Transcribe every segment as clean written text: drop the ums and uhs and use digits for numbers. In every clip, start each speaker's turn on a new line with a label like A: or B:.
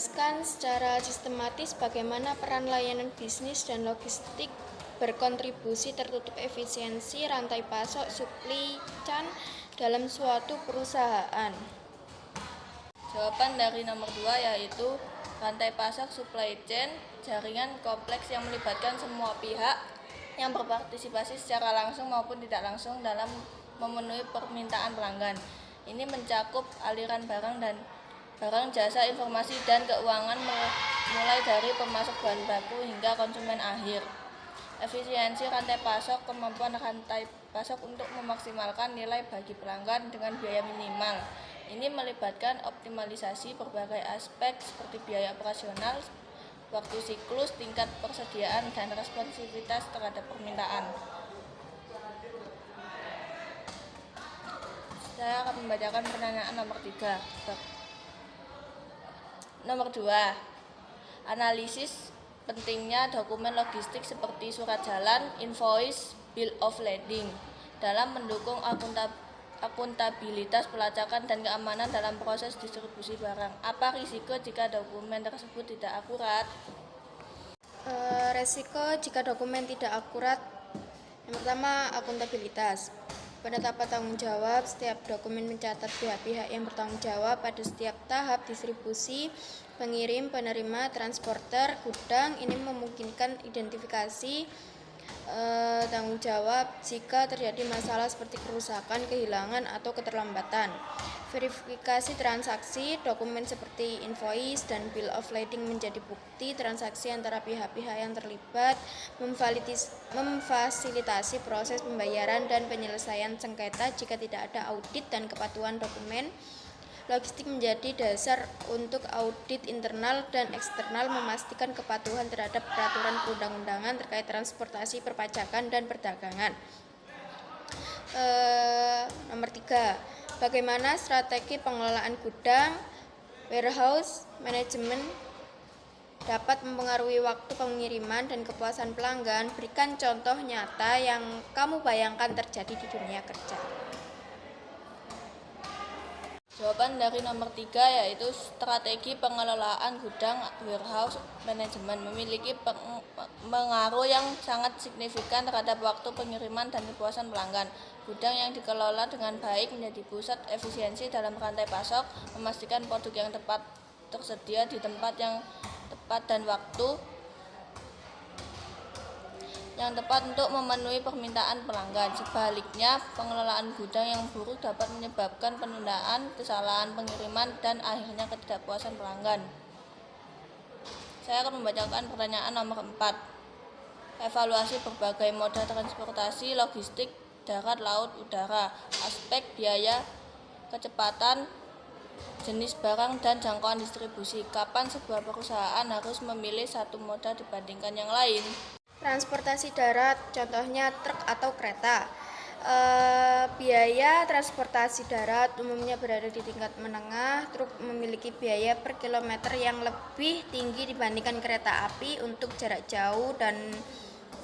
A: Jelaskan secara sistematis bagaimana peran layanan bisnis dan logistik berkontribusi tertutup efisiensi rantai pasok supply chain dalam suatu perusahaan.
B: Jawaban dari nomor 2 yaitu rantai pasok supply chain, jaringan kompleks yang melibatkan semua pihak yang berpartisipasi secara langsung maupun tidak langsung dalam memenuhi permintaan pelanggan. Ini mencakup aliran barang, jasa, informasi, dan keuangan mulai dari pemasok bahan baku hingga konsumen akhir. Efisiensi rantai pasok, kemampuan rantai pasok untuk memaksimalkan nilai bagi pelanggan dengan biaya minimal. Ini melibatkan optimalisasi berbagai aspek seperti biaya operasional, waktu siklus, tingkat persediaan, dan responsivitas terhadap permintaan. Saya akan membacakan pertanyaan nomor 3. Nomor 2. Analisis pentingnya dokumen logistik seperti surat jalan, invoice, bill of lading dalam mendukung akuntabilitas, pelacakan, dan keamanan dalam proses distribusi barang. Apa risiko jika dokumen tersebut tidak akurat?
A: Resiko jika dokumen tidak akurat, yang pertama akuntabilitas. Penetapan tanggung jawab, setiap dokumen mencatat pihak-pihak yang bertanggung jawab pada setiap tahap distribusi, pengirim, penerima, transporter, gudang. Ini memungkinkan identifikasi tanggung jawab jika terjadi masalah seperti kerusakan, kehilangan, atau keterlambatan. Verifikasi transaksi, dokumen seperti invoice dan bill of lading menjadi bukti transaksi antara pihak-pihak yang terlibat, memfasilitasi proses pembayaran dan penyelesaian sengketa jika tidak ada audit dan kepatuhan dokumen. Logistik menjadi dasar untuk audit internal dan eksternal, memastikan kepatuhan terhadap peraturan perundang-undangan terkait transportasi, perpajakan, dan perdagangan. Nomor 3. Bagaimana strategi pengelolaan gudang, warehouse management dapat mempengaruhi waktu pengiriman dan kepuasan pelanggan? Berikan contoh nyata yang kamu bayangkan terjadi di dunia kerja.
B: Jawaban dari nomor 3 yaitu strategi pengelolaan gudang, warehouse management memiliki pengaruh yang sangat signifikan terhadap waktu pengiriman dan kepuasan pelanggan. Gudang yang dikelola dengan baik menjadi pusat efisiensi dalam rantai pasok, memastikan produk yang tepat tersedia di tempat yang tepat dan waktu yang tepat untuk memenuhi permintaan pelanggan. Sebaliknya, pengelolaan gudang yang buruk dapat menyebabkan penundaan, kesalahan pengiriman, dan akhirnya ketidakpuasan pelanggan. Saya akan membacakan pertanyaan nomor 4. Evaluasi berbagai moda transportasi logistik darat, laut, udara, aspek biaya, kecepatan, jenis barang, dan jangkauan distribusi. Kapan sebuah perusahaan harus memilih satu moda dibandingkan yang lain?
A: Transportasi darat, contohnya truk atau kereta. Biaya transportasi darat umumnya berada di tingkat menengah. Truk memiliki biaya per kilometer yang lebih tinggi dibandingkan kereta api untuk jarak jauh dan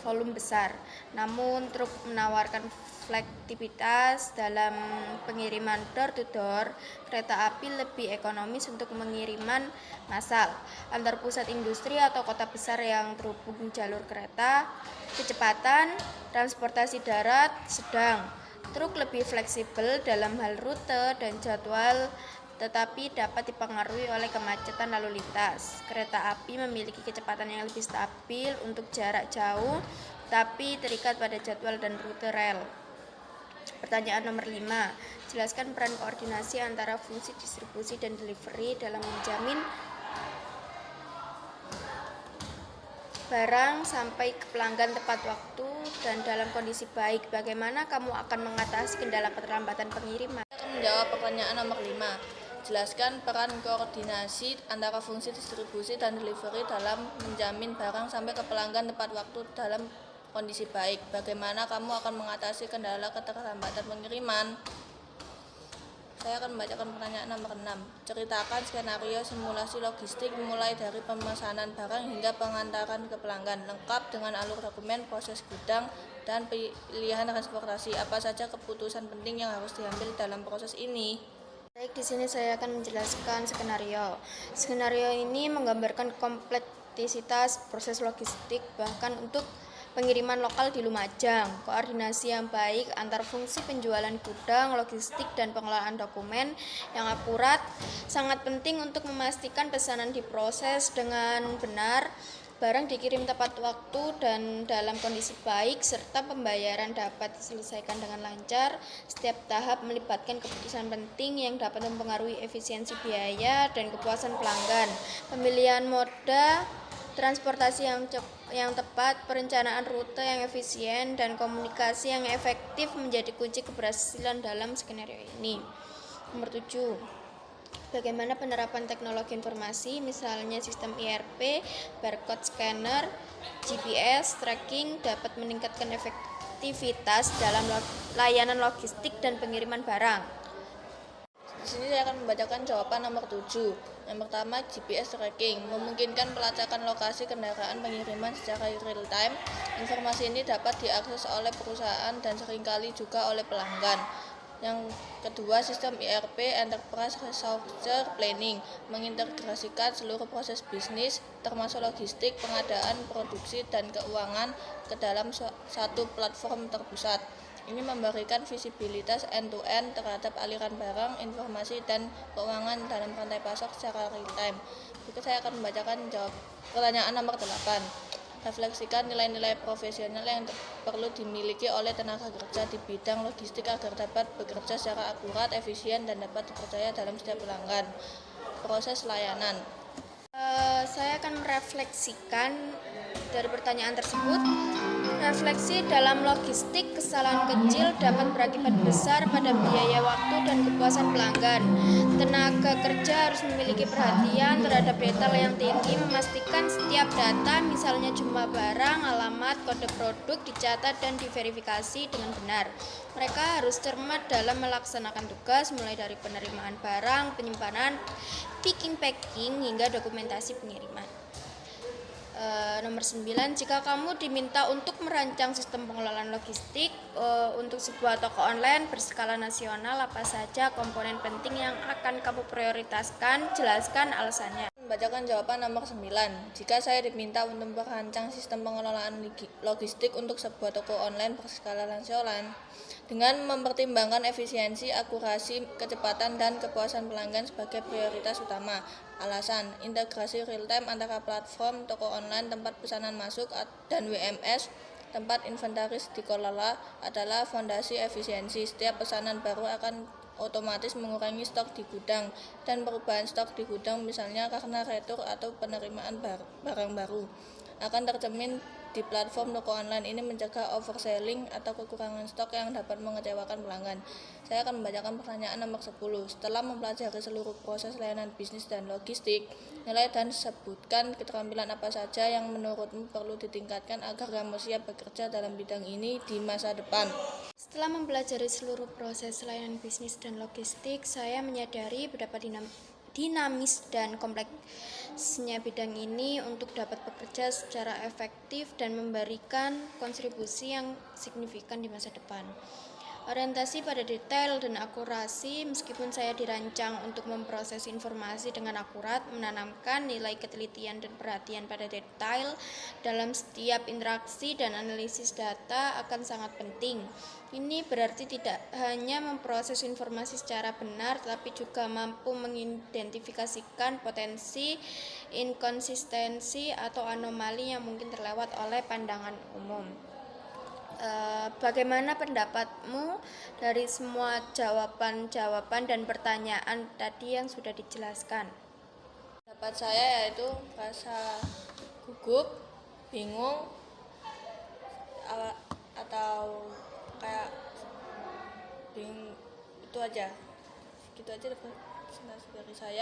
A: volume besar. Namun truk menawarkan fleksibilitas dalam pengiriman door to door. Kereta api lebih ekonomis untuk pengiriman massal antar pusat industri atau kota besar yang terhubung jalur kereta. Kecepatan transportasi darat sedang. Truk lebih fleksibel dalam hal rute dan jadwal, tetapi dapat dipengaruhi oleh kemacetan lalu lintas. Kereta api memiliki kecepatan yang lebih stabil untuk jarak jauh, tapi terikat pada jadwal dan rute rel. Pertanyaan nomor 5. Jelaskan peran koordinasi antara fungsi distribusi dan delivery dalam menjamin barang sampai ke pelanggan tepat waktu dan dalam kondisi baik. Bagaimana kamu akan mengatasi kendala keterlambatan pengiriman?
B: Saya akan menjawab pertanyaan nomor 5. Jelaskan peran koordinasi antara fungsi distribusi dan delivery dalam menjamin barang sampai ke pelanggan tepat waktu dalam kondisi baik. Bagaimana kamu akan mengatasi kendala keterlambatan pengiriman? Saya akan membacakan pertanyaan nomor 6. Ceritakan skenario simulasi logistik mulai dari pemesanan barang hingga pengantaran ke pelanggan, lengkap dengan alur dokumen, proses gudang, dan pilihan transportasi. Apa saja keputusan penting yang harus diambil dalam proses ini?
A: Baik, di sini saya akan menjelaskan skenario. Skenario ini menggambarkan kompleksitas proses logistik bahkan untuk pengiriman lokal di Lumajang. Koordinasi yang baik antar fungsi penjualan gudang, logistik, dan pengelolaan dokumen yang akurat sangat penting untuk memastikan pesanan diproses dengan benar, barang dikirim tepat waktu dan dalam kondisi baik, serta pembayaran dapat diselesaikan dengan lancar. Setiap tahap melibatkan keputusan penting yang dapat mempengaruhi efisiensi biaya dan kepuasan pelanggan. Pemilihan moda transportasi yang tepat, perencanaan rute yang efisien, dan komunikasi yang efektif menjadi kunci keberhasilan dalam skenario ini. Nomor 7. Bagaimana penerapan teknologi informasi, misalnya sistem ERP, barcode scanner, GPS, tracking dapat meningkatkan efektivitas dalam layanan logistik dan pengiriman barang.
B: Di sini saya akan membacakan jawaban nomor 7. Yang pertama, GPS tracking memungkinkan pelacakan lokasi kendaraan pengiriman secara real time. Informasi ini dapat diakses oleh perusahaan dan seringkali juga oleh pelanggan. Yang kedua, sistem ERP Enterprise Resource Planning mengintegrasikan seluruh proses bisnis termasuk logistik, pengadaan, produksi, dan keuangan ke dalam satu platform terpusat. Ini memberikan visibilitas end-to-end terhadap aliran barang, informasi, dan keuangan dalam rantai pasok secara real time. Berikut saya akan membacakan pertanyaan nomor 8. Refleksikan nilai-nilai profesional yang perlu dimiliki oleh tenaga kerja di bidang logistik agar dapat bekerja secara akurat, efisien, dan dapat dipercaya dalam setiap pelanggan. Proses layanan.
A: Saya akan merefleksikan dari pertanyaan tersebut. Refleksi dalam logistik, kesalahan kecil dapat berakibat besar pada biaya waktu dan kepuasan pelanggan. Tenaga kerja harus memiliki perhatian terhadap detail yang tinggi, memastikan setiap data, misalnya jumlah barang, alamat, kode produk, dicatat dan diverifikasi dengan benar. Mereka harus cermat dalam melaksanakan tugas, mulai dari penerimaan barang, penyimpanan, picking, packing, hingga dokumentasi pengiriman. Nomor 9, jika kamu diminta untuk merancang sistem pengelolaan logistik untuk sebuah toko online berskala nasional, apa saja komponen penting yang akan kamu prioritaskan? Jelaskan alasannya.
B: Membacakan jawaban nomor 9. Jika saya diminta untuk merancang sistem pengelolaan logistik untuk sebuah toko online berskala nasional dengan mempertimbangkan efisiensi, akurasi, kecepatan, dan kepuasan pelanggan sebagai prioritas utama. Alasan, integrasi real-time antara platform toko online, tempat pesanan masuk, dan WMS, tempat inventaris dikelola adalah fondasi efisiensi. Setiap pesanan baru akan otomatis mengurangi stok di gudang, dan perubahan stok di gudang misalnya karena retur atau penerimaan barang baru akan tercermin di platform toko online. Ini mencegah overselling atau kekurangan stok yang dapat mengecewakan pelanggan. Saya akan membacakan pertanyaan nomor 10. Setelah mempelajari seluruh proses layanan bisnis dan logistik, nilai dan sebutkan keterampilan apa saja yang menurutmu perlu ditingkatkan agar kamu siap bekerja dalam bidang ini di masa depan.
A: Setelah mempelajari seluruh proses layanan bisnis dan logistik, saya menyadari betapa dinamis dan kompleksnya bidang ini untuk dapat bekerja secara efektif dan memberikan kontribusi yang signifikan di masa depan. Orientasi pada detail dan akurasi, meskipun saya dirancang untuk memproses informasi dengan akurat, menanamkan nilai ketelitian dan perhatian pada detail dalam setiap interaksi dan analisis data akan sangat penting. Ini berarti tidak hanya memproses informasi secara benar, tapi juga mampu mengidentifikasikan potensi, inkonsistensi, atau anomali yang mungkin terlewat oleh pandangan umum. Bagaimana pendapatmu dari semua jawaban dan pertanyaan tadi yang sudah dijelaskan?
B: Pendapat saya yaitu rasa gugup, bingung, atau kayak bingung, itu aja. Gitu aja dari saya.